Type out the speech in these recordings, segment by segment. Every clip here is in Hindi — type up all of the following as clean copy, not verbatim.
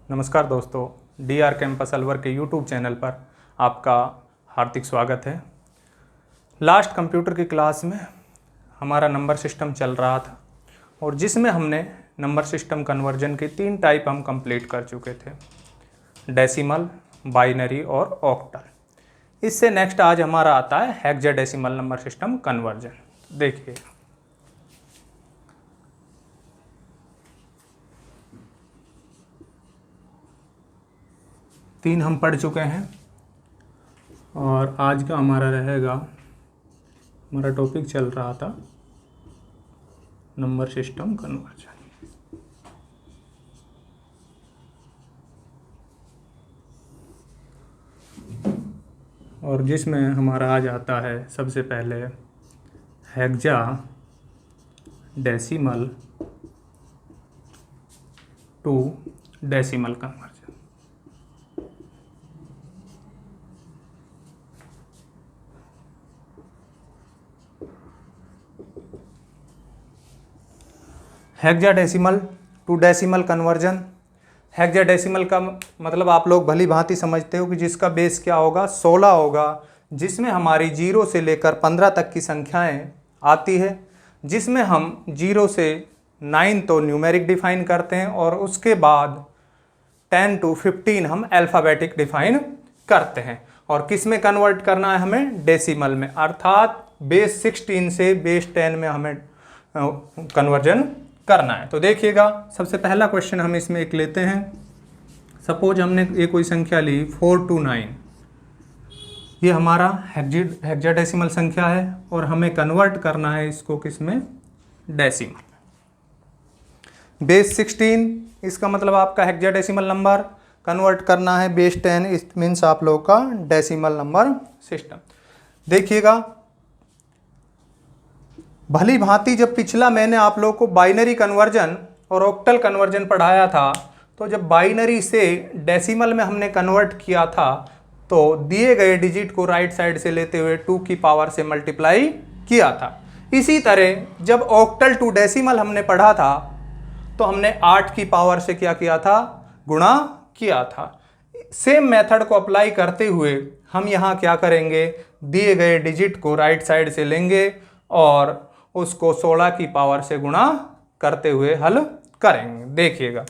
नमस्कार दोस्तों, DR कैंपस अलवर के यूट्यूब चैनल पर आपका हार्दिक स्वागत है। लास्ट कंप्यूटर की क्लास में हमारा नंबर सिस्टम चल रहा था और जिसमें हमने नंबर सिस्टम कन्वर्जन के 3 टाइप हम कंप्लीट कर चुके थे, डेसिमल, बाइनरी और ऑक्टल। इससे नेक्स्ट आज हमारा आता है हेक्साडेसिमल नंबर सिस्टम कन्वर्जन। देखिए, 3 हम पढ़ चुके हैं और आज का हमारा रहेगा, हमारा टॉपिक चल रहा था नंबर सिस्टम कन्वर्जन। और जिसमें हमारा आज आता है सबसे पहले hexadecimal to decimal conversion. Hexadecimal to decimal conversion. Hexadecimal का मतलब आप लोग भली भांति समझते हो कि जिसका बेस क्या होगा, 16 होगा, जिसमें हमारी 0 से लेकर 15 तक की संख्याएं आती है, जिसमें हम 0 से 9 तो न्यूमेरिक डिफाइन करते हैं और उसके बाद 10 to 15 हम अल्फ़ाबेटिक डिफाइन करते हैं। और किस में कन्वर्ट करना है हमें? डेसिमल में, अर्थात बेस 16 से बेस 10 में हमें कन्वर्जन करना है। तो देखिएगा, सबसे पहला क्वेश्चन हम इसमें एक लेते हैं। सपोज हमने ये कोई संख्या ली 4 to 9, ये हमारा हेक्साडेसिमल संख्या है और हमें कन्वर्ट करना है इसको किसमें? डेसिमल। बेस 16 इसका मतलब आपका हेक्साडेसिमल नंबर, कन्वर्ट करना है बेस 10, इस मीन्स आप लोगों का डेसिमल नंबर सिस्टम। देखिएगा, भली भांति जब पिछला मैंने आप लोगों को बाइनरी कन्वर्जन और ऑक्टल कन्वर्जन पढ़ाया था, तो जब बाइनरी से डेसिमल में हमने कन्वर्ट किया था तो दिए गए डिजिट को राइट साइड से लेते हुए 2 की पावर से मल्टीप्लाई किया था। इसी तरह जब ऑक्टल टू डेसिमल हमने पढ़ा था तो हमने 8 की पावर से क्या किया था? गुणा किया था। सेम मेथड को अप्लाई करते हुए हम यहाँ क्या करेंगे? दिए गए डिजिट को राइट साइड से लेंगे और उसको 16 की पावर से गुणा करते हुए हल करेंगे। देखिएगा,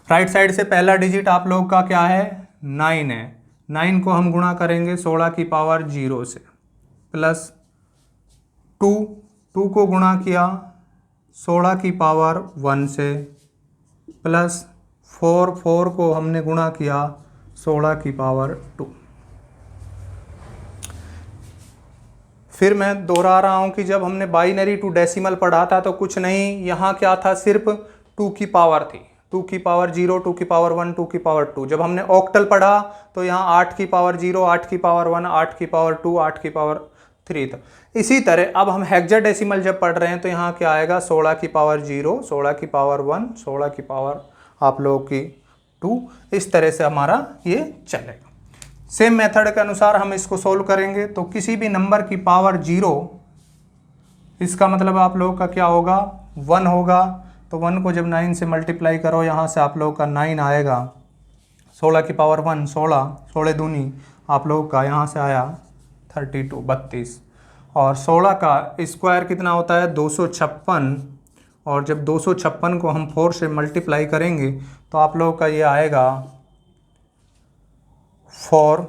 राइट साइड से पहला डिजिट आप लोग का क्या है? 9 है। 9 को हम गुणा करेंगे 16 की पावर 0 से, प्लस 2 को गुणा किया 16 की पावर 1 से, प्लस 4 को हमने गुणा किया 16 की पावर 2। फिर मैं दोहरा रहा हूं कि जब हमने बाइनरी टू डेसिमल पढ़ा था तो कुछ नहीं, यहाँ क्या था? सिर्फ 2 की पावर थी, 2 की पावर 0, 2 की पावर 1, 2 की पावर 2। जब हमने ऑक्टल पढ़ा तो यहाँ 8 की पावर 0, 8 की पावर 1, 8 की पावर 2, 8 की पावर 3 था। इसी तरह अब हम हेक्साडेसिमल जब पढ़ रहे हैं तो यहाँ क्या आएगा? 16 की पावर 0, 16 की पावर 1, 16 की पावर आप लोगों की 2। इस तरह से हमारा ये चलेगा। सेम मेथड के अनुसार हम इसको सोल्व करेंगे तो किसी भी नंबर की पावर 0, इसका मतलब आप लोगों का क्या होगा? 1 होगा। तो 1 को जब 9 से मल्टीप्लाई करो, यहाँ से आप लोगों का 9 आएगा। 16 की पावर 1 16, 16 दूनी आप लोगों का यहाँ से आया 32। और 16 का स्क्वायर कितना होता है? 256। और जब 256 को हम 4 से मल्टीप्लाई करेंगे तो आप लोगों का ये आएगा 4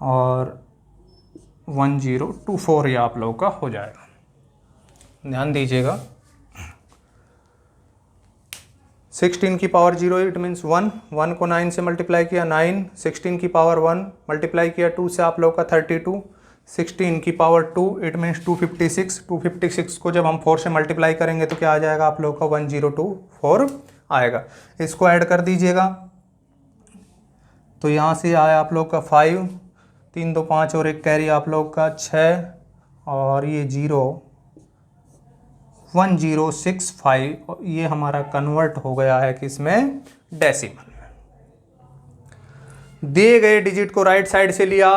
और 1024, ये आप लोगों का हो जाएगा। ध्यान दीजिएगा, 16 की पावर 0 इट मीन्स 1 को 9 से मल्टीप्लाई किया 9, 16 की पावर 1 मल्टीप्लाई किया 2 से आप लोगों का 32, 16 की पावर 2 इट मीन्स 256। 256 को जब हम 4 से मल्टीप्लाई करेंगे तो क्या आ जाएगा आप लोगों का? 1024 आएगा। इसको ऐड कर दीजिएगा तो यहाँ से आया आप लोग का 5, 3 2 5 और एक कैरी आप लोग का 6, और ये 0 1065, ये हमारा कन्वर्ट हो गया है किसमें? डेसिमल में। दिए गए डिजिट को राइट साइड से लिया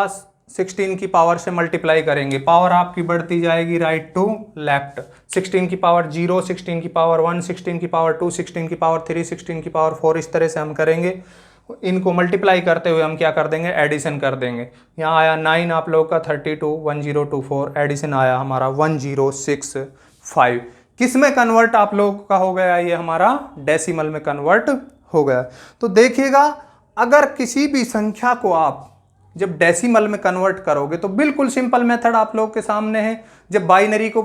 16 की पावर से मल्टीप्लाई करेंगे, पावर आपकी बढ़ती जाएगी राइट टू लेफ्ट। 16 की पावर 0, 16 की पावर 1, 16 की पावर 2, 16 की पावर 3, 16 की पावर 4, इस तरह से हम करेंगे। इनको मल्टीप्लाई करते हुए हम क्या कर देंगे, एडिशन कर देंगे। यहाँ आया 9 आप लोग का 32, 1024, एडिशन आया हमारा 1065। किस में कन्वर्ट आप लोग का हो गया, ये हमारा डेसिमल में कन्वर्ट हो गया। तो देखिएगा, अगर किसी भी संख्या को आप जब डेसिमल में कन्वर्ट करोगे तो बिल्कुल सिंपल मेथड आप लोग के सामने है। जब बाइनरी को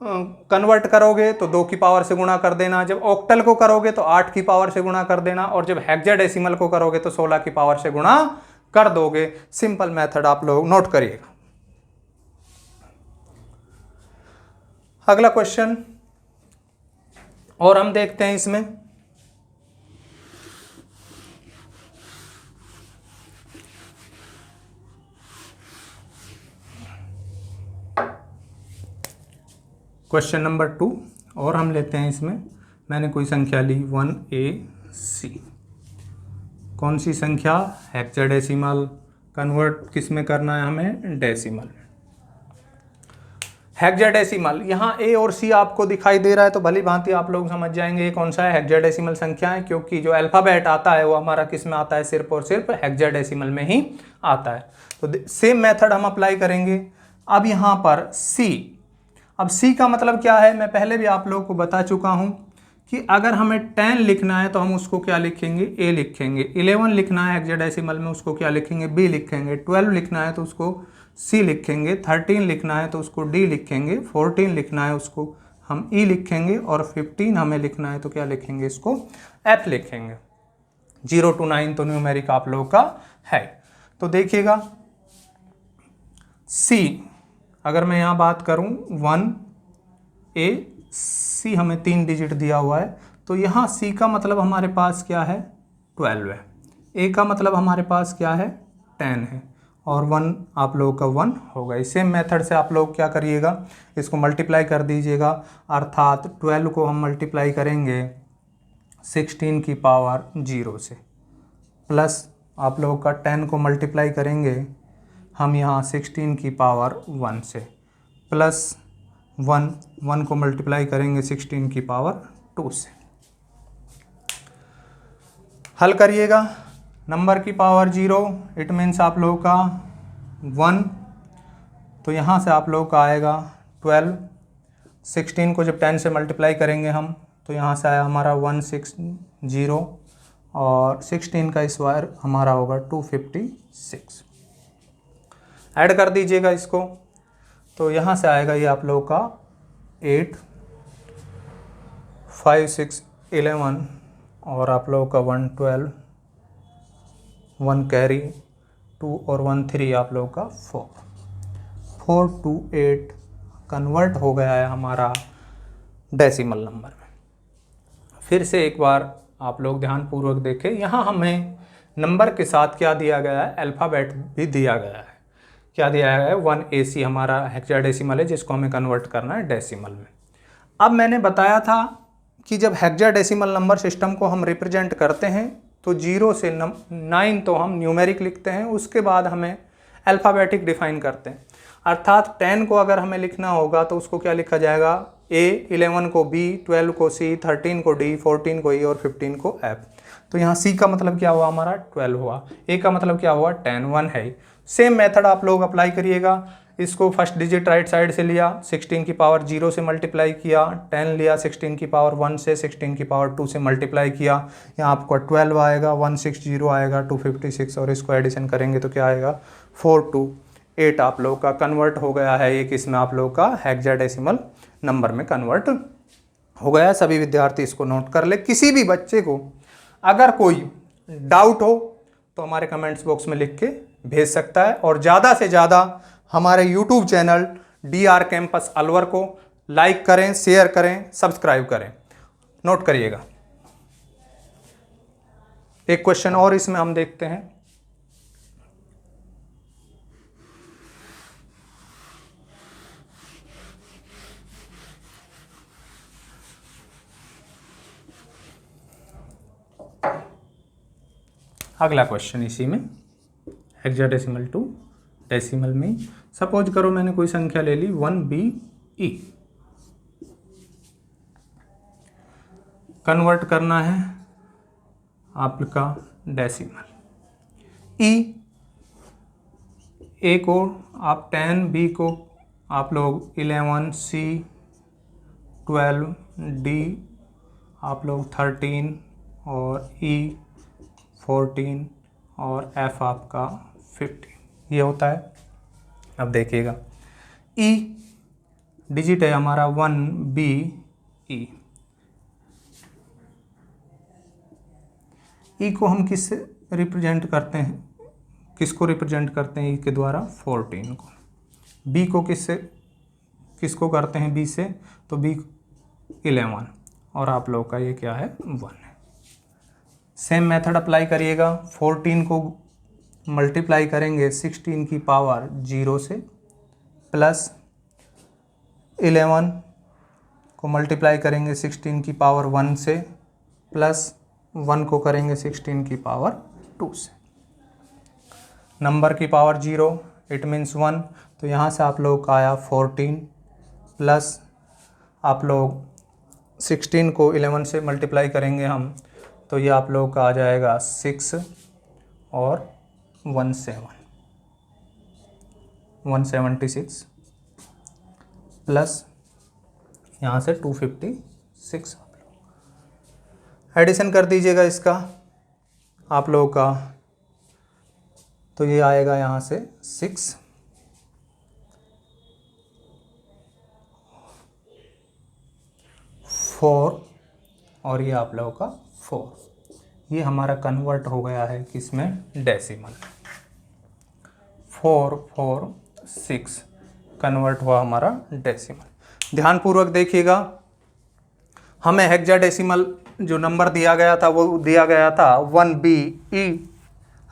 कन्वर्ट करोगे तो 2 की पावर से गुणा कर देना, जब ऑक्टल को करोगे तो 8 की पावर से गुणा कर देना, और जब हेक्साडेसिमल को करोगे तो 16 की पावर से गुणा कर दोगे। सिंपल मेथड आप लोग नोट करिएगा। अगला क्वेश्चन और हम देखते हैं इसमें। क्वेश्चन नंबर 2 और हम लेते हैं इसमें। मैंने कोई संख्या ली 1AC। कौन सी संख्या, हेक्साडेसिमल, कन्वर्ट किस में करना है हमें, डेसिमल। हेक्साडेसिमल, यहाँ A और C आपको दिखाई दे रहा है तो भली भांति आप लोग समझ जाएंगे ये कौन सा है, हेक्साडेसिमल संख्या है, क्योंकि जो अल्फाबेट आता है वो हमारा किस में आता है, सिर्फ और सिर्फ हेक्साडेसिमल में ही आता है। तो सेम मेथड हम अप्लाई करेंगे। अब यहाँ पर C, अब C का मतलब क्या है, मैं पहले भी आप लोगों को बता चुका हूं कि अगर हमें 10 लिखना है तो हम उसको क्या लिखेंगे, A लिखेंगे। 11 लिखना है हेक्साडेसिमल में, उसको क्या लिखेंगे, B लिखेंगे। 12 लिखना है तो उसको C लिखेंगे। 13 लिखना है तो उसको D लिखेंगे। 14 लिखना है उसको हम E लिखेंगे, और 15 हमें लिखना है तो क्या लिखेंगे, इसको F लिखेंगे। 0 to 9 तो न्यूमेरिक आप लोगों का है। तो देखिएगा C, अगर मैं यहाँ बात करूँ 1AC, हमें 3 डिजिट दिया हुआ है, तो यहाँ C का मतलब हमारे पास क्या है, 12 है। A का मतलब हमारे पास क्या है, 10 है, और 1 आप लोगों का 1 होगा। इस सेम मेथड से आप लोग क्या करिएगा, इसको मल्टीप्लाई कर दीजिएगा। अर्थात 12 को हम मल्टीप्लाई करेंगे 16 की पावर 0 से, प्लस आप लोगों का 10 को मल्टीप्लाई करेंगे हम यहाँ 16 की पावर 1 से, प्लस 1 को मल्टीप्लाई करेंगे 16 की पावर 2 से। हल करिएगा, नंबर की पावर 0, इट मीन्स आप लोगों का 1, तो यहाँ से आप लोगों का आएगा 12। 16 को जब 10 से मल्टीप्लाई करेंगे हम तो यहाँ से आया हमारा 160, और 16 का स्क्वायर हमारा होगा 256। ऐड कर दीजिएगा इसको, तो यहाँ से आएगा ये आप लोगों का 8, 5, 6, 11, और आप लोगों का 112, 1 कैरी 2, और 1 3 आप लोगों का 4 to 8 कन्वर्ट हो गया है हमारा डेसिमल नंबर में। फिर से एक बार आप लोग ध्यानपूर्वक देखें, यहाँ हमें नंबर के साथ क्या दिया गया है, अल्फ़ाबेट भी दिया गया है। क्या दिया है, 1AC हमारा हेक्साडेसिमल है जिसको हमें कन्वर्ट करना है डेसिमल में। अब मैंने बताया था कि जब हेक्साडेसिमल नंबर सिस्टम को हम रिप्रेजेंट करते हैं तो 0 से 9 तो हम न्यूमेरिक लिखते हैं, उसके बाद हमें अल्फ़ाबेटिक डिफाइन करते हैं। अर्थात 10 को अगर हमें लिखना होगा तो उसको क्या लिखा जाएगा, A, 11 को B, 12 को C, 13 को D, 14 को E, और 15 को F। तो यहाँ C का मतलब क्या हुआ, हमारा 12 हुआ। A का मतलब क्या हुआ, 10, 1 है। सेम मेथड आप लोग अप्लाई करिएगा। इसको फर्स्ट डिजिट राइट साइड से लिया, 16 की पावर 0 से मल्टीप्लाई किया, 10 लिया 16 की पावर 1 से, 16 की पावर 2 से मल्टीप्लाई किया, यहाँ आपको 12 आएगा, 160 आएगा, 256, और इसको एडिशन करेंगे तो क्या आएगा, 4 to 8 आप लोग का कन्वर्ट हो गया है। एक इसमें आप लोग का हेक्साडेसिमल नंबर में कन्वर्ट हो गया है। सभी विद्यार्थी इसको नोट कर ले। किसी भी बच्चे को अगर कोई डाउट हो तो हमारे कमेंट्स बॉक्स में लिख के भेज सकता है, और ज़्यादा से ज़्यादा हमारे YouTube channel DR campus Alwar को लाइक करें, शेयर करें, सब्सक्राइब करें। नोट करिएगा। एक क्वेश्चन और इसमें हम देखते हैं। अगला क्वेश्चन इसी में हेक्साडेसिमल टू डेसिमल में। सपोज करो मैंने कोई संख्या ले ली 1BE, कन्वर्ट करना है आपका डेसिमल। ए को आप 10, बी को आप लोग 11, सी 12, डी आप लोग 13 और ई 14 और एफ आपका 15, ये होता है। अब देखिएगा ई डिजिट है हमारा 1BE। ई को हम किससे रिप्रेजेंट करते हैं, किसको रिप्रेजेंट करते हैं ई के द्वारा, 14 को। बी को किसको करते हैं बी से, तो बी 11 और आप लोग का ये क्या है 1 है। सेम मेथड अप्लाई करिएगा। 14 को मल्टीप्लाई करेंगे 16 की पावर 0 से, प्लस 11 को मल्टीप्लाई करेंगे 16 की पावर 1 से, प्लस 1 को करेंगे 16 की पावर 2 से। नंबर की पावर 0 इट मीन्स 1, तो यहाँ से आप लोग का आया 14, प्लस आप लोग 16 को 11 से मल्टीप्लाई करेंगे हम, तो ये आप लोग का आ जाएगा 6 और 176, प्लस यहाँ से 256। एडिशन कर दीजिएगा इसका आप लोगों का, तो ये आएगा यहाँ से 6 4 और ये आप लोगों का 4। ये हमारा कन्वर्ट हो गया है किसमें, डेसिमल। 4 4 6 कन्वर्ट हुआ हमारा डेसिमल। ध्यानपूर्वक देखिएगा, हमें हेक्साडेसिमल जो नंबर दिया गया था वो दिया गया था 1BE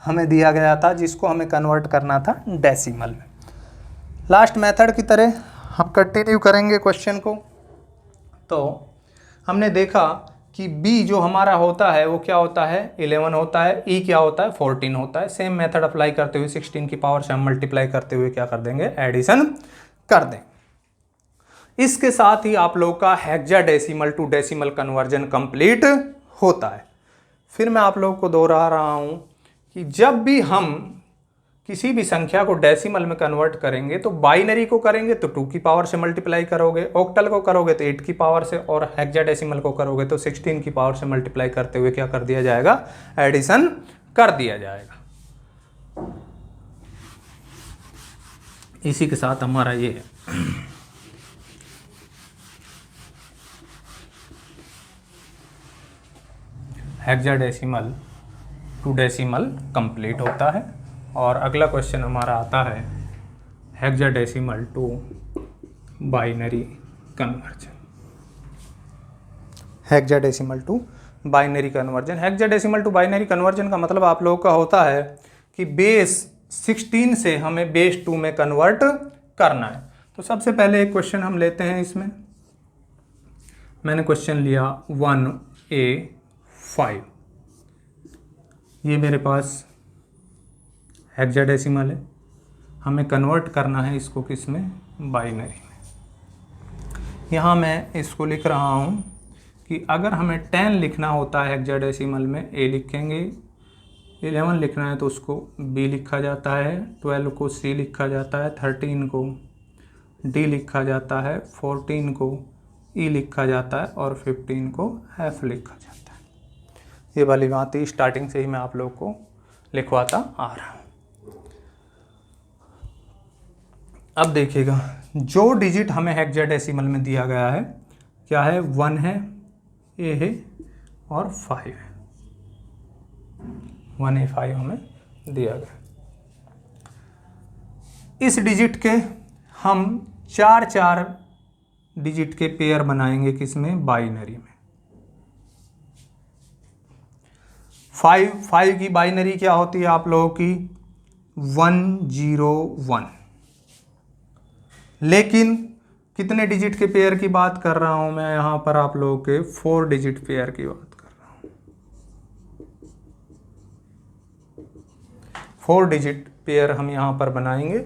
हमें दिया गया था, जिसको हमें कन्वर्ट करना था डेसिमल में। लास्ट मेथड की तरह हम कंटिन्यू करेंगे क्वेश्चन को। तो हमने देखा कि B जो हमारा होता है वो क्या होता है 11 होता है, E क्या होता है 14 होता है। सेम मेथड अप्लाई करते हुए 16 की पावर से हम मल्टीप्लाई करते हुए क्या कर देंगे, एडिशन कर दें। इसके साथ ही आप लोग का hexadecimal to decimal conversion complete होता है। फिर मैं आप लोग को दोहरा रहा हूं कि जब भी हम किसी भी संख्या को डेसिमल में कन्वर्ट करेंगे तो बाइनरी को करेंगे तो 2 की पावर से मल्टीप्लाई करोगे, ऑक्टल को करोगे तो 8 की पावर से, और हेक्साडेसिमल को करोगे तो 16 की पावर से मल्टीप्लाई करते हुए क्या कर दिया जाएगा, एडिशन कर दिया जाएगा। इसी के साथ हमारा ये हेक्साडेसिमल टू डेसिमल कंप्लीट होता है। और अगला क्वेश्चन हमारा आता है hexadecimal to binary conversion. Hexadecimal to binary conversion, hexadecimal to binary conversion का मतलब आप लोगों का होता है कि बेस 16 से हमें बेस 2 में कन्वर्ट करना है। तो सबसे पहले एक क्वेश्चन हम लेते हैं। इसमें मैंने क्वेश्चन लिया 1A5, ये मेरे पास हेक्साडेसिमल है, हमें कन्वर्ट करना है इसको किस में, बाइनरी में। यहाँ मैं इसको लिख रहा हूँ कि अगर हमें 10 लिखना होता है हेक्साडेसिमल में, A लिखेंगे, 11 लिखना है तो उसको B लिखा जाता है, 12 को C लिखा जाता है, 13 को D लिखा जाता है, 14 को E लिखा जाता है और 15 को F लिखा जाता है। ये वाली बात ही स्टार्टिंग से ही मैं आप लोग को लिखवाता आ रहा हूँ। अब देखिएगा, जो डिजिट हमें हेक्साडेसिमल में दिया गया है क्या है, 1 है, A है और 5 है। 1A5 हमें दिया गया। इस डिजिट के हम 4 डिजिट के पेयर बनाएंगे किसमें, बाइनरी में। 5 की बाइनरी क्या होती है आप लोगों की, 101। लेकिन कितने डिजिट के पेयर की बात कर रहा हूं मैं यहां पर, आप लोगों के 4 डिजिट पेयर की बात कर रहा हूं। 4 डिजिट पेयर हम यहाँ पर बनाएंगे।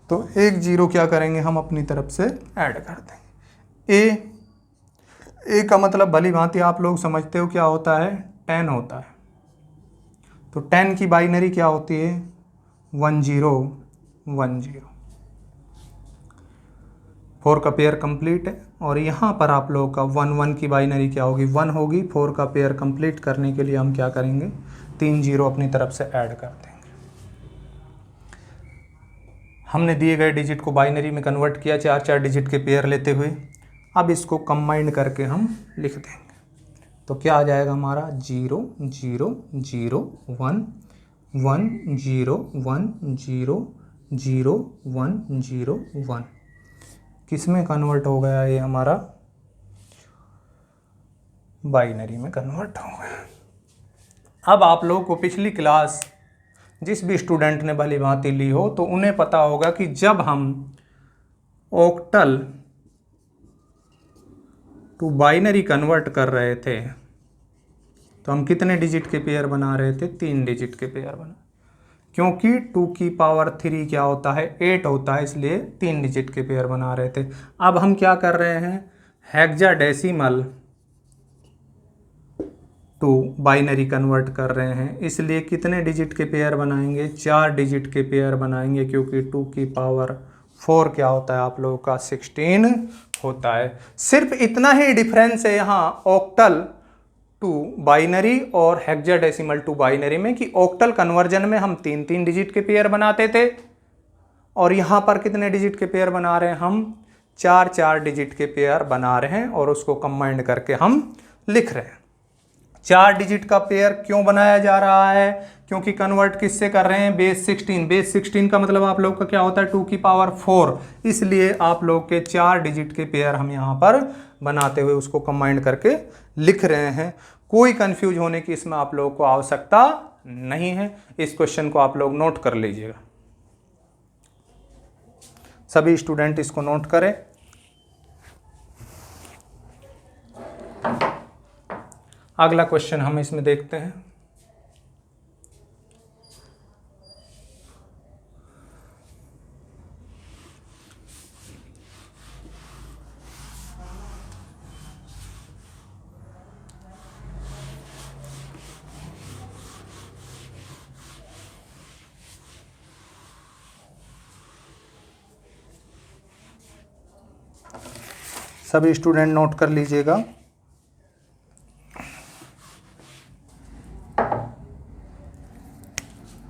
तो एक जीरो क्या करेंगे हम अपनी तरफ से ऐड कर देंगे। ए का मतलब भली भांति आप लोग समझते हो क्या होता है, 10 होता है। तो 10 की बाइनरी क्या होती है, 1 0 1 0। 4 का पेयर कंप्लीट है। और यहाँ पर आप लोगों का 1 1 की बाइनरी क्या होगी, 1 होगी। 4 का पेयर कंप्लीट करने के लिए हम क्या करेंगे, 3 0 अपनी तरफ से ऐड कर देंगे। हमने दिए गए डिजिट को बाइनरी में कन्वर्ट किया 4 डिजिट के पेयर लेते हुए। अब इसको कंबाइंड करके हम लिख देंगे। तो क्या आ जाएगा हमारा 0 0 0 1 1 0 1 0 0 1 0 1। किस में कन्वर्ट हो गया ये हमारा, बाइनरी में कन्वर्ट हो गया। अब आप लोगों को पिछली क्लास जिस भी स्टूडेंट ने भली भांति ली हो तो उन्हें पता होगा कि जब हम ऑक्टल टू बाइनरी कन्वर्ट कर रहे थे तो हम कितने डिजिट के पेयर बना रहे थे, 3 डिजिट के पेयर बना। क्योंकि 2 की पावर 3 क्या होता है, 8 होता है, इसलिए 3 डिजिट के पेयर बना रहे थे। अब हम क्या कर रहे हैं, हेक्साडेसिमल टू बाइनरी कन्वर्ट कर रहे हैं, इसलिए कितने डिजिट के पेयर बनाएंगे, 4 डिजिट के पेयर बनाएंगे। क्योंकि 2 की पावर 4 क्या होता है आप लोगों का, 16 होता है। सिर्फ इतना ही डिफरेंस है यहाँ ऑक्टल टू बाइनरी और हेक्साडेसिमल टू बाइनरी में कि ऑक्टल कन्वर्जन में हम 3 डिजिट के पेयर बनाते थे और यहाँ पर कितने डिजिट के पेयर बना रहे हैं, हम 4 डिजिट के पेयर बना रहे हैं और उसको कंबाइंड करके हम लिख रहे हैं। 4 डिजिट का पेयर क्यों बनाया जा रहा है, क्योंकि कन्वर्ट किससे कर रहे हैं, बेस 16। बेस 16 का मतलब आप लोग का क्या होता है, 2 की पावर 4। इसलिए आप लोग के 4 डिजिट के पेयर हम यहाँ पर बनाते हुए उसको कंबाइंड करके लिख रहे हैं। कोई कंफ्यूज होने की इसमें आप लोगों को आवश्यकता नहीं है। इस क्वेश्चन को आप लोग नोट कर लीजिएगा, सभी स्टूडेंट इसको नोट करें। अगला क्वेश्चन हम इसमें देखते हैं। सभी स्टूडेंट नोट कर लीजिएगा।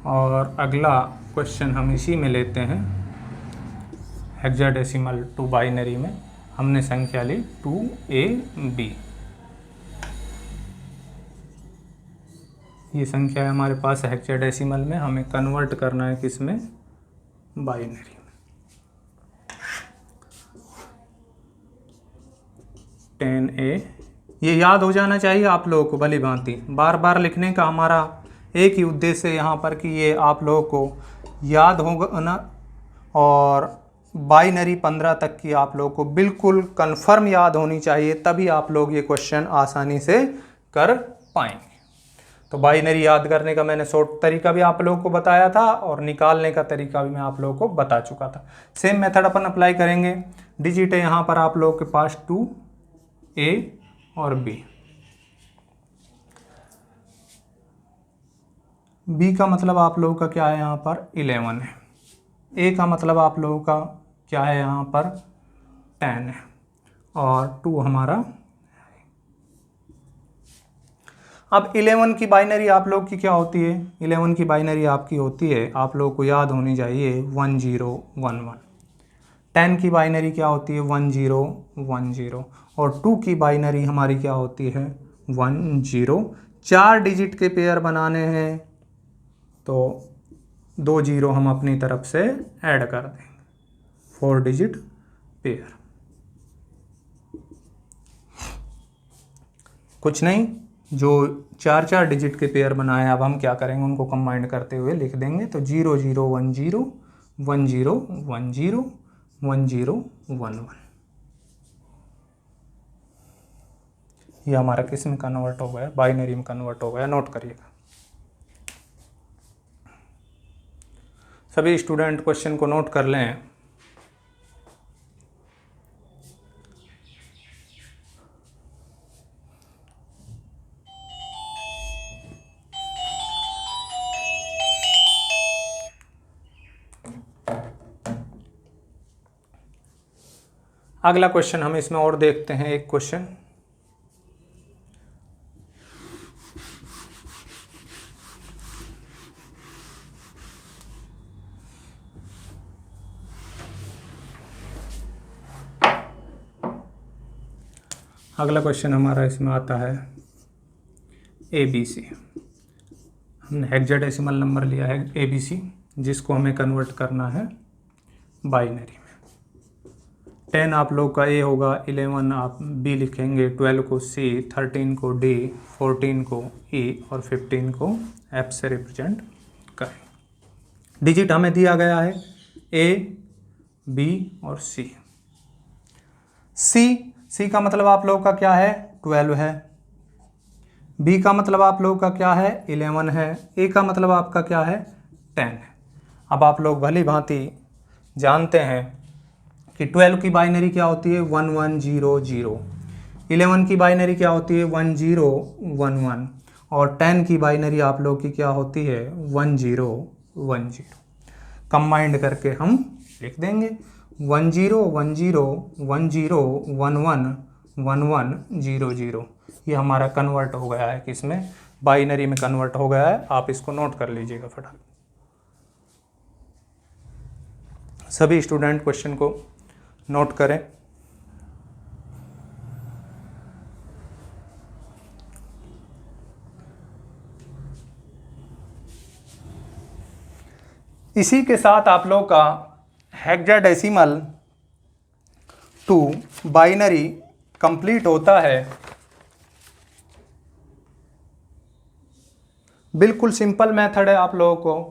और अगला क्वेश्चन हम इसी में लेते हैं, हेक्साडेसिमल टू बाइनरी में हमने संख्या ली 2AB। ये संख्या है हमारे पास हेक्साडेसिमल में, हमें कन्वर्ट करना है किसमें, बाइनरी में। 10A ये याद हो जाना चाहिए आप लोगों को भली भांति। बार बार लिखने का हमारा एक ही उद्देश्य है यहाँ पर कि ये आप लोगों को याद होगा ना, और बाइनरी 15 तक की आप लोगों को बिल्कुल कंफर्म याद होनी चाहिए, तभी आप लोग ये क्वेश्चन आसानी से कर पाएंगे। तो बाइनरी याद करने का मैंने शॉर्ट तरीका भी आप लोगों को बताया था और निकालने का तरीका भी मैं आप लोगों को बता चुका था। सेम मेथड अपन अप्लाई करेंगे। डिजिट है यहाँ पर आप लोगों के पास 2A और B। B का मतलब आप लोगों का क्या है यहाँ पर, 11 है। A का मतलब आप लोगों का क्या है यहाँ पर, 10 है। और 2 हमारा। अब 11 की बाइनरी आप लोग की क्या होती है, 11 की बाइनरी आपकी होती है, आप लोगों को याद होनी चाहिए 1 0 1 1। 10 की बाइनरी क्या होती है, 1 0 1 0। और 2 की बाइनरी हमारी क्या होती है, 1 0। 4 डिजिट के पेयर बनाने हैं तो 2 0 हम अपनी तरफ से ऐड कर देंगे, 4 डिजिट पेयर। कुछ नहीं, जो 4 डिजिट के पेयर बनाए अब हम क्या करेंगे, उनको कंबाइंड करते हुए लिख देंगे। तो 0 0 1 0 1 0 1 0 1 0 1 1। ये हमारा किस में कन्वर्ट हो गया, बाइनरी में कन्वर्ट हो गया, नोट करिएगा। सभी स्टूडेंट क्वेश्चन को नोट कर लें। अगला क्वेश्चन हम इसमें और देखते हैं। एक क्वेश्चन हमारा इसमें आता है ABC। हमने हेक्साडेसिमल नंबर लिया है ABC, जिसको हमें कन्वर्ट करना है बाइनरी में। 10 आप लोग का A होगा, 11 आप B लिखेंगे, 12 को C, 13 को D, 14 को E और 15 को F से रिप्रेजेंट करें। डिजिट हमें दिया गया है A, B और C। C का मतलब आप लोग का क्या है? 12 है। B का मतलब आप लोग का क्या है? 11 है। A का मतलब आपका क्या है? 10 है। अब आप लोग भली भांति जानते हैं कि 12 की बाइनरी क्या होती है? 1100। 11 की बाइनरी क्या होती है? 1011। और 10 की बाइनरी आप लोग की क्या होती है? 1010। कंबाइंड करके हम लिख देंगे 101010111100। ये हमारा कन्वर्ट हो गया है किसमें? बाइनरी में कन्वर्ट हो गया है। आप इसको नोट कर लीजिएगा फटाफट। सभी स्टूडेंट क्वेश्चन को नोट करें। इसी के साथ आप लोग का हेक्साडेसिमल टू बाइनरी कंप्लीट होता है। बिल्कुल सिंपल मेथड है आप लोगों को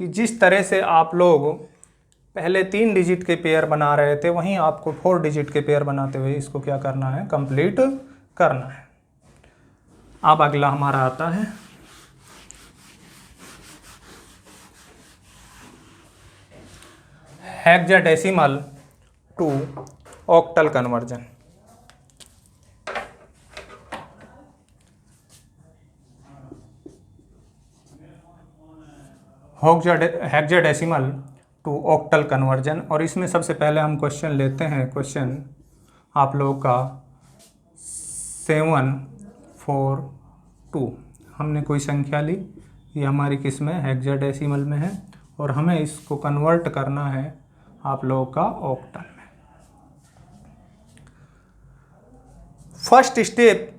कि जिस तरह से आप लोग पहले 3 डिजिट के पेयर बना रहे थे, वहीं आपको 4 डिजिट के पेयर बनाते हुए इसको क्या करना है? कंप्लीट करना है। अब अगला हमारा आता है hexadecimal to octal conversion. Hexadecimal to octal conversion. और इसमें सबसे पहले हम क्वेश्चन लेते हैं। क्वेश्चन आप लोग का 742। हमने कोई संख्या ली, ये हमारी किस में? हेक्साडेसिमल में है, और हमें इसको कन्वर्ट करना है आप लोगों का ऑक्टल में। First step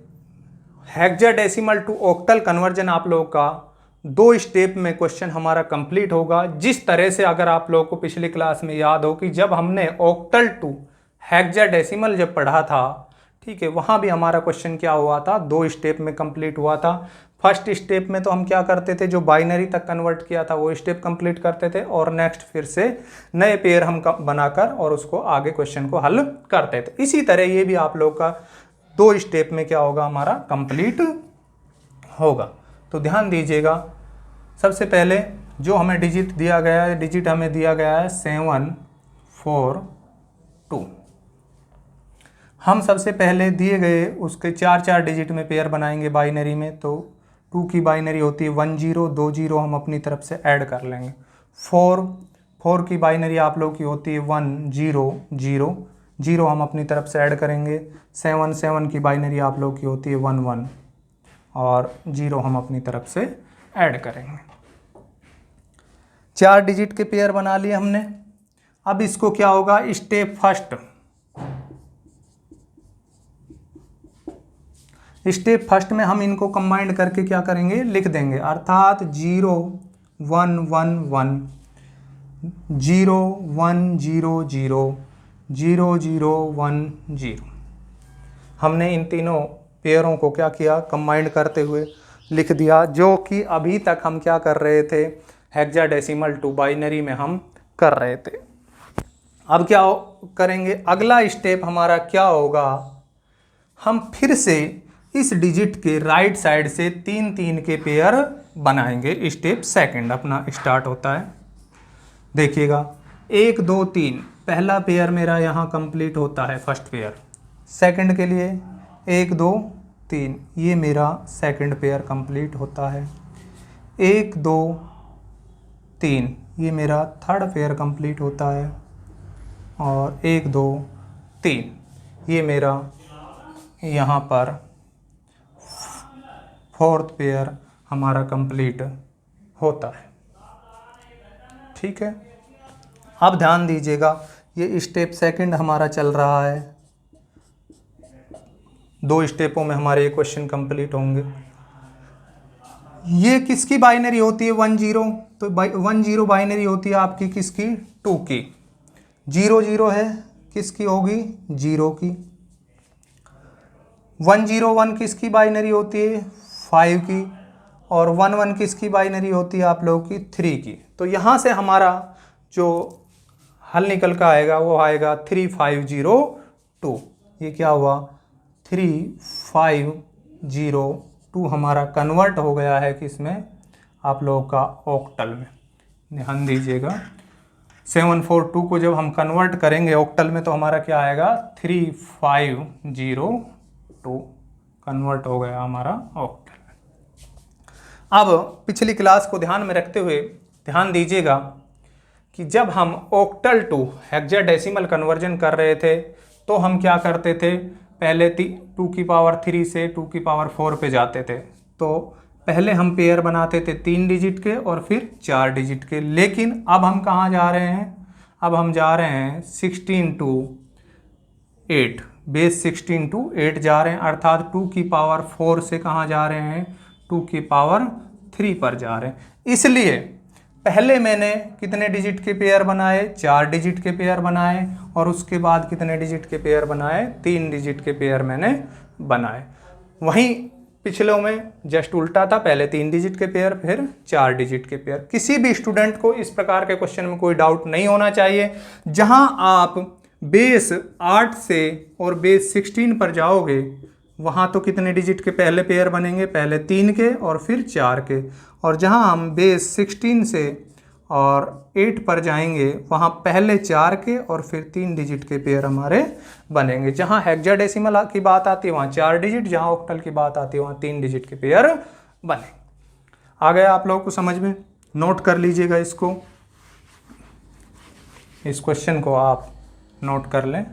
hexadecimal to octal conversion आप लोगों का 2 स्टेप में क्वेश्चन हमारा कंप्लीट होगा। जिस तरह से अगर आप लोगों को पिछली क्लास में याद हो कि जब हमने ऑक्टल टू हेक्साडेसिमल जब पढ़ा था, ठीक है, वहां भी हमारा क्वेश्चन क्या हुआ था? 2 स्टेप में कंप्लीट हुआ था। फर्स्ट स्टेप में तो हम क्या करते थे? जो बाइनरी तक कन्वर्ट किया था वो स्टेप कंप्लीट करते थे, और नेक्स्ट फिर से नए पेयर हम बनाकर और उसको आगे क्वेश्चन को हल करते थे। इसी तरह ये भी आप लोग का 2 स्टेप में क्या होगा? हमारा कंप्लीट होगा। तो ध्यान दीजिएगा। सबसे पहले जो हमें डिजिट दिया गया है, डिजिट हमें दिया गया है 742। हम सबसे पहले दिए गए उसके 4 डिजिट में पेयर बनाएंगे बाइनरी में। तो 2 की बाइनरी होती है 10, 2 0 हम अपनी तरफ से ऐड कर लेंगे। 4 की बाइनरी आप लोग की होती है 1 0 0, 0 हम अपनी तरफ से ऐड करेंगे। 7 की बाइनरी आप लोग की होती है 1 1, और 0 हम अपनी तरफ से ऐड करेंगे। 4 डिजिट के पेयर बना लिए हमने। अब इसको क्या होगा? स्टेप फर्स्ट में हम इनको कंबाइंड करके क्या करेंगे? लिख देंगे। अर्थात 0 1 1 1, 0 1 0 0, 0 0 1 0। हमने इन तीनों पेयरों को क्या किया? कंबाइंड करते हुए लिख दिया, जो कि अभी तक हम क्या कर रहे थे? हेक्साडेसिमल टू बाइनरी में हम कर रहे थे। अब क्या करेंगे? अगला स्टेप हमारा क्या होगा? हम फिर से इस डिजिट के राइट साइड से 3 3 के पेयर बनाएंगे। स्टेप सेकंड अपना स्टार्ट होता है। देखिएगा 1 2 3 पहला पेयर मेरा यहाँ कंप्लीट होता है, फर्स्ट पेयर। सेकंड के लिए 1 2 3 ये मेरा सेकंड पेयर कंप्लीट होता है। 1 2 3 ये मेरा थर्ड पेयर कंप्लीट होता है। और 1 2 3 ये मेरा यहाँ पर फोर्थ पेयर हमारा कंप्लीट होता है। ठीक है, अब ध्यान दीजिएगा ये स्टेप सेकंड हमारा चल रहा है। 2 स्टेपों में हमारे ये क्वेश्चन कंप्लीट होंगे। ये किसकी बाइनरी होती है 1 0, तो 1 0 बाइनरी होती है आपकी किसकी 2 की। 0 0 है किसकी होगी 0 की। 1 0 1 किसकी बाइनरी होती है 5 की। और 1 1 किसकी बाइनरी होती है आप लोगों की 3 की। तो यहाँ से हमारा जो हल निकल कर आएगा वो आएगा 3 5 0 2। ये क्या हुआ 3 5 0 2 हमारा कन्वर्ट हो गया है किसमें आप लोगों का ऑक्टल में। ध्यान दीजिएगा 7 4 2 को जब हम कन्वर्ट करेंगे ऑक्टल में तो हमारा क्या आएगा 3 5 0 2 कन्वर्ट हो गया हमारा ऑक्टल में। अब पिछली क्लास को ध्यान में रखते हुए ध्यान दीजिएगा कि जब हम ऑक्टल टू हेक्साडेसिमल कन्वर्जन कर रहे थे तो हम क्या करते थे, पहले 2 की पावर 3 से 2 की पावर 4 पे जाते थे। तो पहले हम पेयर बनाते थे 3 डिजिट के और फिर 4 डिजिट के। लेकिन अब हम कहाँ जा रहे हैं, अब हम जा रहे हैं 16 टू 8, बेस 16 टू 8 जा रहे हैं। अर्थात 2 की पावर 4 से कहाँ जा रहे हैं 2 की पावर 3 पर जा रहे हैं। इसलिए पहले मैंने कितने डिजिट के पेयर बनाए 4 डिजिट के पेयर बनाए और उसके बाद कितने डिजिट के पेयर बनाए 3 डिजिट के पेयर मैंने बनाए। वहीं पिछलों में जस्ट उल्टा था, पहले 3 डिजिट के पेयर फिर 4 डिजिट के पेयर। किसी भी स्टूडेंट को इस प्रकार के क्वेश्चन में कोई डाउट नहीं होना चाहिए। जहां आप बेस 8 से और बेस 16 पर जाओगे वहां तो कितने डिजिट के पहले पेयर बनेंगे, पहले 3 के और फिर 4 के। और जहां हम बेस 16 से और 8 पर जाएंगे वहां पहले 4 के और फिर 3 डिजिट के पेयर हमारे बनेंगे। जहां हेक्साडेसिमल की बात आती है वहां 4 डिजिट, जहां ऑक्टल की बात आती है वहां 3 डिजिट के पेयर बनेंगे। आ गया आप लोगों को समझ में, नोट कर लीजिएगा इसको, इस क्वेश्चन को आप नोट कर लें,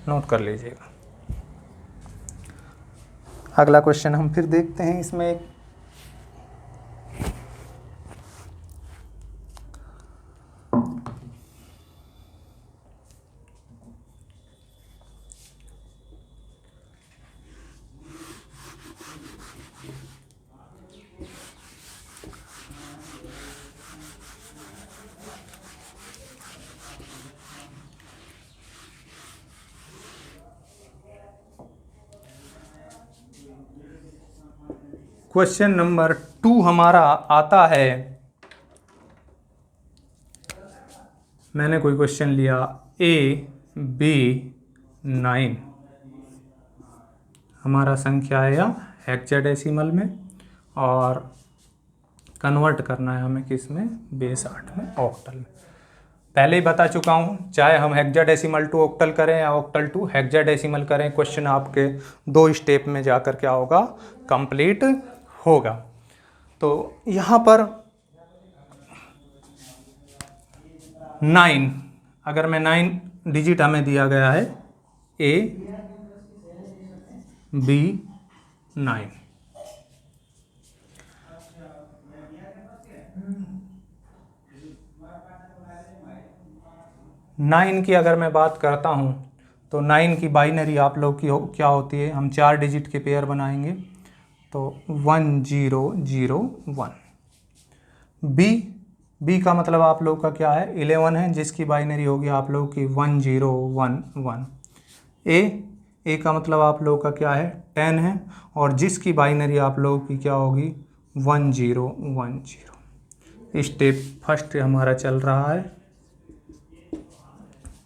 नोट कर लीजिएगा। अगला क्वेश्चन हम फिर देखते हैं। इसमें एक क्वेश्चन नंबर 2 हमारा आता है, मैंने कोई क्वेश्चन लिया AB9 हमारा संख्या है या हेक्साडेसिमल में और कन्वर्ट करना है हमें किस में बेस 8 में ऑक्टल में। पहले ही बता चुका हूँ, चाहे हम हेक्साडेसिमल टू ऑक्टल करें या ऑक्टल टू हेक्साडेसिमल करें, क्वेश्चन आपके 2 स्टेप में जाकर क्या होगा कंप्लीट होगा। तो यहाँ पर 9, अगर मैं 9 डिजिट हमें दिया गया है AB9, नाइन की अगर मैं बात करता हूँ तो 9 की बाइनरी आप लोग की क्या होती है, हम 4 डिजिट के पेयर बनाएंगे तो 1 0 0 1। बी का मतलब आप लोग का क्या है 11 है, जिसकी बाइनरी होगी आप लोग की 1 0 1 1। ए का मतलब आप लोग का क्या है 10 है और जिसकी बाइनरी आप लोग की क्या होगी 1 0 1 0। स्टेप फर्स्ट हमारा चल रहा है,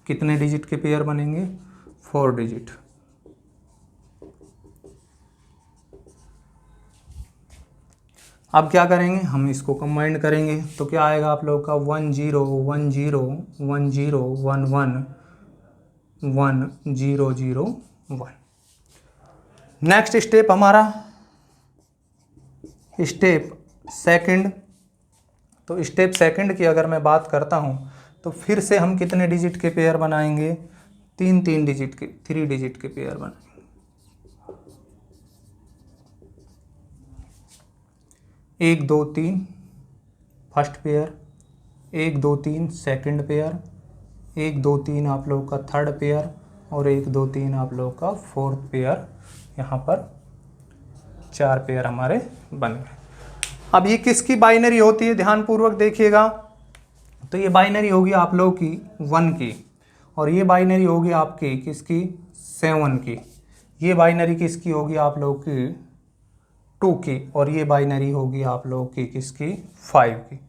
कितने डिजिट के पेयर बनेंगे 4 डिजिट। अब क्या करेंगे, हम इसको कंबाइन करेंगे तो क्या आएगा आप लोग का 1 0 1 0 1 0 1 1 1 0 0 1। नेक्स्ट स्टेप हमारा स्टेप सेकंड। तो स्टेप सेकंड की अगर मैं बात करता हूँ तो फिर से हम कितने डिजिट के पेयर बनाएंगे, 3 डिजिट के, 3 डिजिट के पेयर बनाएंगे। 1 2 3 फर्स्ट पेयर, 1 2 3 सेकंड पेयर, 1 2 3 आप लोगों का थर्ड पेयर और 1 2 3 आप लोगों का फोर्थ पेयर। यहाँ पर 4 पेयर हमारे बन गए। अब ये किसकी बाइनरी होती है, ध्यानपूर्वक देखिएगा। तो ये बाइनरी होगी आप लोगों की 1 की, और ये बाइनरी होगी आपकी किसकी, 7 की। ये बाइनरी किसकी होगी आप लोगों की, 2 की, और ये बाइनरी होगी आप लोगों की किसकी, 5 की।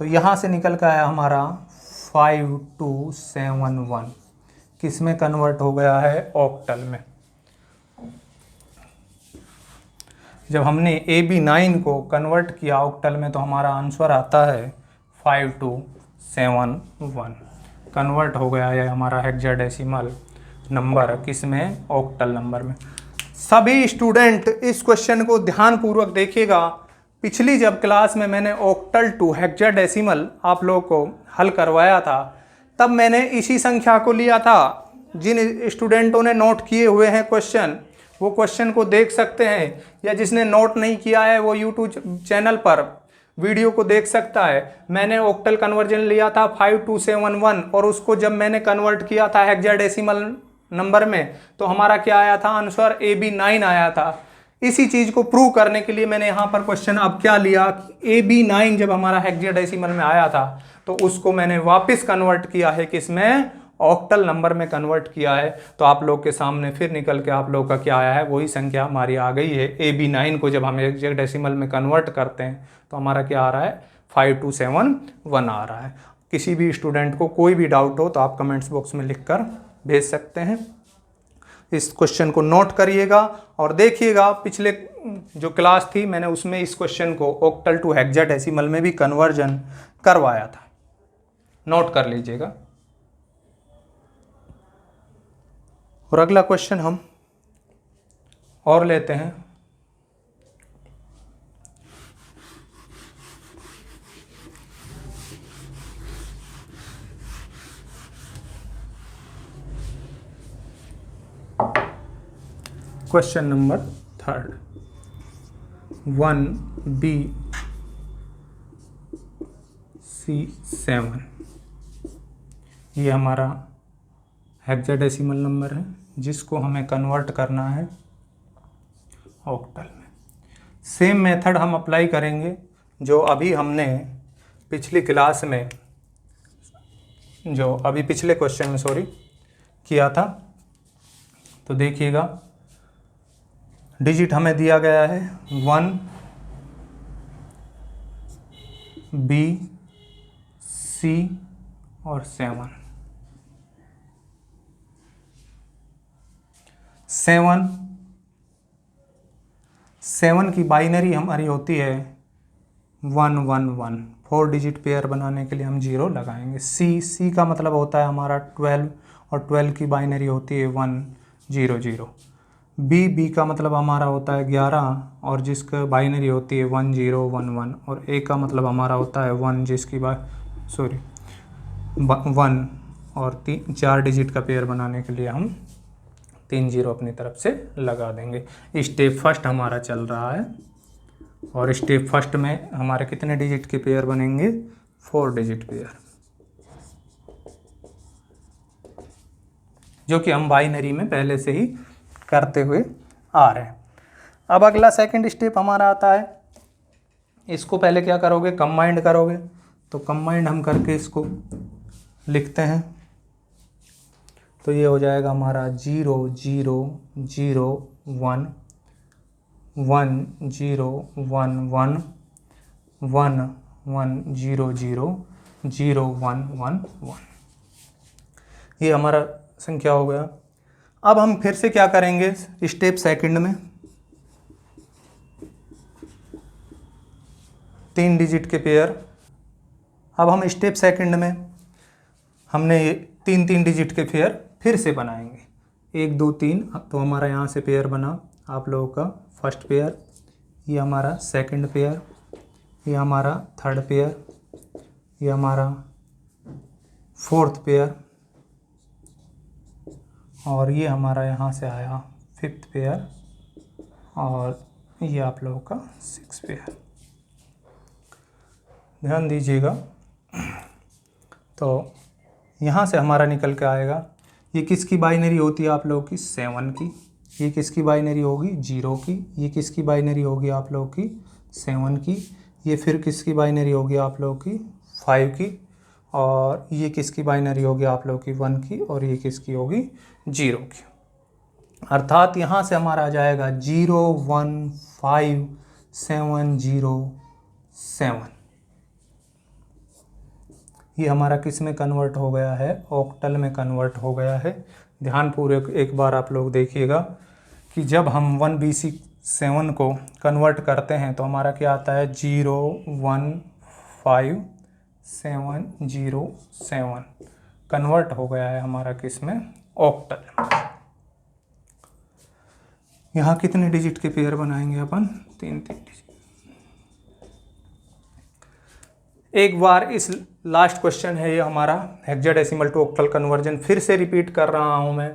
तो यहाँ से निकल कर आया हमारा 5271, किस में कन्वर्ट हो गया है, ऑक्टल में। जब हमने AB9 को कन्वर्ट किया ऑक्टल में तो हमारा आंसर आता है 5271। कन्वर्ट हो गया है हमारा हेक्साडेसिमल नंबर किस में, ऑक्टल नंबर में। सभी स्टूडेंट इस क्वेश्चन को ध्यानपूर्वक देखिएगा। पिछली जब क्लास में मैंने ऑक्टल टू हेक्साडेसिमल आप लोगों को हल करवाया था, तब मैंने इसी संख्या को लिया था। जिन स्टूडेंटों ने नोट किए हुए हैं क्वेश्चन, वो क्वेश्चन को देख सकते हैं, या जिसने नोट नहीं किया है वो यूट्यूब चैनल पर वीडियो को देख सकता है। मैंने ऑक्टल कन्वर्जन लिया था 5271, और उसको जब मैंने कन्वर्ट किया था हेक्साडेसिमल नंबर में तो हमारा क्या आया था, आंसर AB9 आया था। इसी चीज को प्रूव करने के लिए मैंने यहाँ पर क्वेश्चन अब क्या लिया, AB9 जब हमारा हेक्साडेसिमल में आया था तो उसको मैंने वापस कन्वर्ट किया है किसमें, ऑक्टल नंबर में कन्वर्ट किया है। तो आप लोग के सामने फिर निकल के आप लोग का क्या आया है, वही संख्या हमारी आ गई है। AB9 को जब हम हेक्साडेसिमल में कन्वर्ट करते हैं तो हमारा क्या आ रहा है, 5271 आ रहा है। किसी भी स्टूडेंट को कोई भी डाउट हो तो आप कमेंट्स बॉक्स में लिख कर भेज सकते हैं। इस क्वेश्चन को नोट करिएगा और देखिएगा, पिछले जो क्लास थी मैंने उसमें इस क्वेश्चन को ऑक्टल टू हेक्साडेसिमल में भी कन्वर्जन करवाया था, नोट कर लीजिएगा। और अगला क्वेश्चन हम और लेते हैं। Question number 3, 1BC7। ये हमारा हेक्साडेसिमल नंबर है जिसको हमें कन्वर्ट करना है ऑक्टल में। सेम मेथड हम अप्लाई करेंगे जो अभी हमने पिछली क्लास में, जो अभी पिछले क्वेश्चन में किया था। तो देखिएगा, डिजिट हमें दिया गया है 1 B C और 7। 7 की बाइनरी हमारी होती है 1 1 1। 4 डिजिट पेयर बनाने के लिए हम 0 लगाएंगे। C का मतलब होता है हमारा 12, और 12 की बाइनरी होती है 1 0 0। B का मतलब हमारा होता है 11, और जिसका बाइनरी होती है 1 0 1 1। और A का मतलब हमारा होता है 1, जिसकी 1 और 4 डिजिट का पेयर बनाने के लिए हम 3 0 अपनी तरफ से लगा देंगे। स्टेप फर्स्ट हमारा चल रहा है, और स्टेप फर्स्ट में हमारे कितने डिजिट के पेयर बनेंगे, 4 डिजिट पेयर, जो कि हम बाइनरी में पहले से ही करते हुए आ रहे हैं। अब अगला सेकंड स्टेप हमारा आता है। इसको पहले क्या करोगे, कंबाइंड करोगे। तो कंबाइंड हम करके इसको लिखते हैं। तो ये हो जाएगा हमारा 0 0 0 1 1 0 1 1 1 1 0 0 0 1 1 1। ये हमारा संख्या हो गया। अब हम फिर से क्या करेंगे स्टेप सेकंड में, 3 डिजिट के पेयर। अब हम स्टेप सेकंड में हमने 3 डिजिट के पेयर फिर से बनाएंगे, 1 2 3। तो हमारा यहाँ से पेयर बना आप लोगों का फर्स्ट पेयर, ये हमारा सेकंड पेयर, ये हमारा थर्ड पेयर, ये हमारा फोर्थ पेयर, और ये हमारा यहाँ से आया फिफ्थ पेयर, और ये आप लोगों का 6th पेयर। ध्यान दीजिएगा, तो यहाँ से हमारा निकल के आएगा, ये किसकी बाइनरी होती है आप लोगों की 7 की, ये किसकी बाइनरी होगी 0 की, ये किसकी बाइनरी होगी आप लोगों की 7 की, ये फिर किसकी बाइनरी होगी आप लोगों की 5 की, और ये किसकी बाइनरी होगी आप लोगों की 1 की, और ये किसकी होगी 0 की। अर्थात यहाँ से हमारा आ जाएगा 0 1 5 7 0 7। ये हमारा किस में कन्वर्ट हो गया है, ऑक्टल में कन्वर्ट हो गया है। ध्यानपूर्वक एक बार आप लोग देखिएगा कि जब हम 1BC7 को कन्वर्ट करते हैं तो हमारा क्या आता है 0 1 5 7 0 7 कन्वर्ट हो गया है हमारा किस में, ऑक्टल। यहाँ कितने डिजिट के पेयर बनाएंगे अपन, 3 डिजिट। एक बार इस लास्ट क्वेश्चन है ये हमारा हेक्साडेसिमल टू ऑक्टल कन्वर्जन, फिर से रिपीट कर रहा हूँ मैं।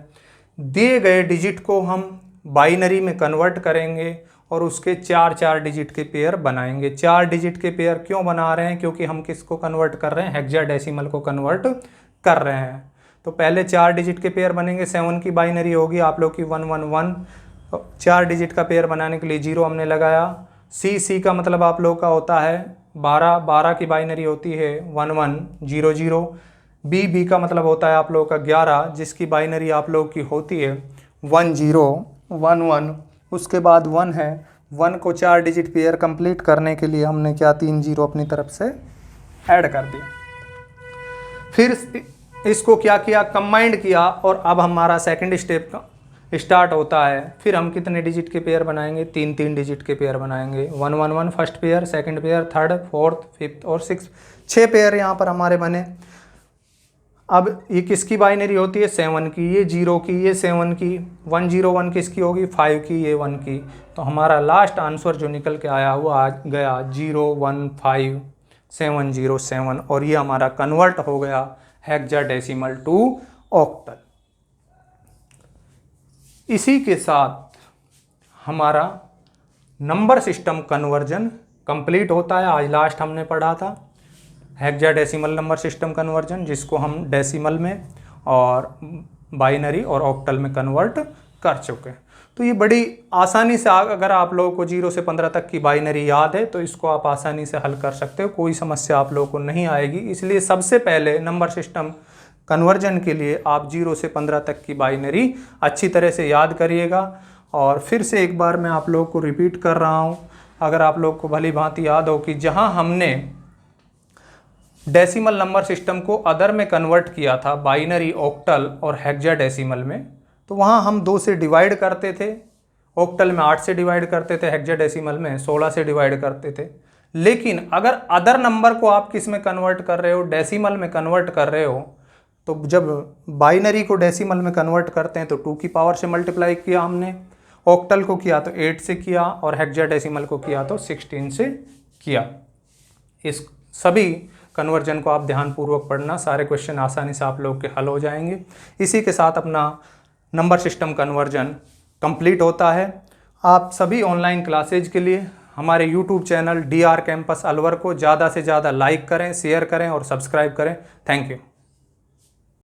दिए गए डिजिट को हम बाइनरी में कन्वर्ट करेंगे और उसके 4 डिजिट के पेयर बनाएंगे। 4 डिजिट के पेयर क्यों बना रहे हैं, क्योंकि हम किसको कन्वर्ट कर रहे हैं, हेक्साडेसिमल को कन्वर्ट कर रहे हैं। तो पहले 4 डिजिट के पेयर बनेंगे, 7 की बाइनरी होगी आप लोग की 1 1 1। 4 डिजिट का पेयर बनाने के लिए 0 हमने लगाया। सी का मतलब आप लोग का होता है 12 की बाइनरी होती है 1 1 0 0। बी का मतलब होता है आप लोगों का 11, जिसकी बाइनरी आप लोग की होती है 1 0 1 1। उसके बाद 1 है, 1 को 4 डिजिट पेयर कंप्लीट करने के लिए हमने क्या 3 0 अपनी तरफ से ऐड कर दिया। फिर इसको क्या किया, कंबाइंड किया, और अब हमारा सेकंड स्टेप का स्टार्ट होता है। फिर हम कितने डिजिट के पेयर बनाएंगे, 3 डिजिट के पेयर बनाएंगे। 1 1 1 first pair, second pair, third, fourth, fifth और 6th, 6 पेयर यहाँ पर हमारे बने। अब ये किसकी बाइनरी होती है 7 की, ये 0 की, ये 7 की, 1 0 1 किसकी होगी 5 की, ये 1 की। तो हमारा लास्ट आंसर जो निकल के आया हुआ आ गया 0 1 5 7 0 7, और ये हमारा कन्वर्ट हो गया हेक्साडेसिमल टू ऑक्टल। इसी के साथ हमारा नंबर सिस्टम कन्वर्जन कंप्लीट होता है। आज लास्ट हमने पढ़ा था हेक्साडेसिमल नंबर सिस्टम कन्वर्जन, जिसको हम डेसिमल में और बाइनरी और ऑक्टल में कन्वर्ट कर चुके हैं। तो ये बड़ी आसानी से, अगर आप लोगों को 0 से 15 तक की बाइनरी याद है तो इसको आप आसानी से हल कर सकते हो, कोई समस्या आप लोगों को नहीं आएगी। इसलिए सबसे पहले नंबर सिस्टम कन्वर्जन के लिए आप 0 से 15 तक की बाइनरी अच्छी तरह से याद करिएगा। और फिर से एक बार मैं आप लोगों को रिपीट कर रहा हूँ, अगर आप लोग को भली भांति याद हो कि जहाँ हमने डेसिमल नंबर सिस्टम को अदर में कन्वर्ट किया था, बाइनरी, ऑक्टल और हेक्साडेसिमल में, तो वहाँ हम 2 से डिवाइड करते थे, ऑक्टल में 8 से डिवाइड करते थे, हेक्साडेसिमल में 16 से डिवाइड करते थे। लेकिन अगर अदर नंबर को आप किस में कन्वर्ट कर रहे हो, डेसिमल में कन्वर्ट कर रहे हो, तो जब बाइनरी को डेसिमल में कन्वर्ट करते हैं तो 2 की पावर से मल्टीप्लाई किया हमने, ऑक्टल को किया तो 8 से किया, और हेक्साडेसिमल को किया तो 16 से किया। इस सभी कन्वर्जन को आप ध्यानपूर्वक पढ़ना, सारे क्वेश्चन आसानी से आप लोग के हल हो जाएंगे। इसी के साथ अपना नंबर सिस्टम कन्वर्जन कंप्लीट होता है। आप सभी ऑनलाइन क्लासेज के लिए हमारे YouTube channel DR campus Alwar को ज़्यादा से ज़्यादा लाइक करें, शेयर करें और सब्सक्राइब करें। Thank you.